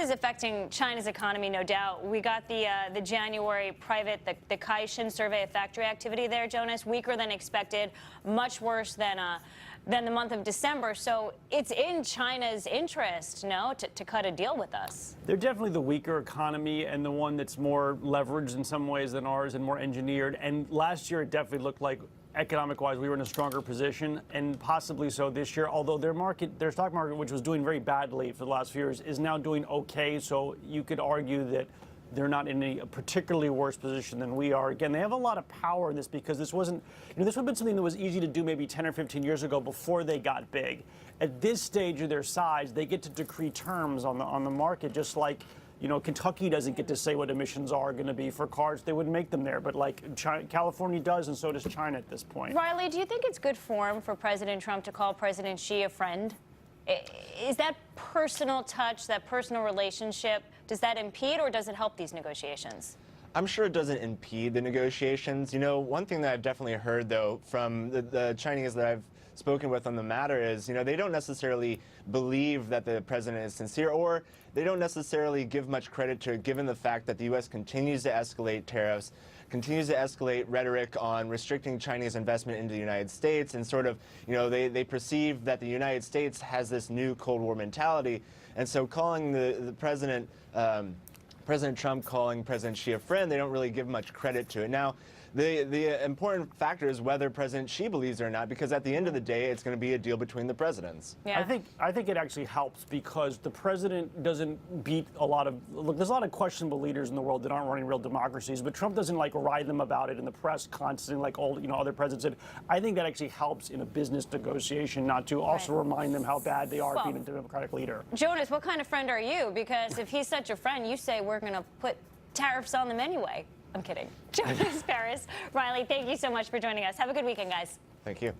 is affecting China's economy, no doubt. We got the January private, the Caixin survey of factory activity there, Jonas, weaker than expected, much worse than the month of December. So it's in China's interest, no, to cut a deal with us. They're definitely the weaker economy and the one that's more leveraged in some ways than ours and more engineered. And last year, it definitely looked like economic-wise, we were in a stronger position, and possibly so this year, although their stock market, which was doing very badly for the last few years, is now doing okay. So you could argue that they're not in a particularly worse position than we are. Again, they have a lot of power in this because this wasn't, this would have been something that was easy to do maybe 10 or 15 years ago before they got big. At this stage of their size, they get to decree terms on the market, just like, Kentucky doesn't get to say what emissions are going to be for cars. They wouldn't make them there. But like California does, and so does China at this point. Riley, do you think it's good form for President Trump to call President Xi a friend? Is that personal touch, that personal relationship, does that impede or does it help these negotiations? I'm sure it doesn't impede the negotiations. One thing that I've definitely heard, though, from the Chinese that I've spoken with on the matter is, they don't necessarily believe that the president is sincere, or they don't necessarily give much credit to it, given the fact that the U.S. continues to escalate tariffs, continues to escalate rhetoric on restricting Chinese investment into the United States, and sort of, they perceive that the United States has this new Cold War mentality. And so calling the president, President Trump calling President Xi a friend, they don't really give much credit to it. Now, the important factor is whether President Xi believes it or not, because at the end of the day, it's going to be a deal between the presidents. Yeah. I think it actually helps because the president doesn't beat a lot of, look, there's a lot of questionable leaders in the world that aren't running real democracies, but Trump doesn't like ride them about it in the press constantly like all, other presidents did. I think that actually helps in a business negotiation not to also remind them how bad they are being a democratic leader. Jonas, what kind of friend are you? Because if he's such a friend, you say we're going to put tariffs on them anyway. I'm kidding. Jonas Paris, Riley, thank you so much for joining us. Have a good weekend, guys. Thank you.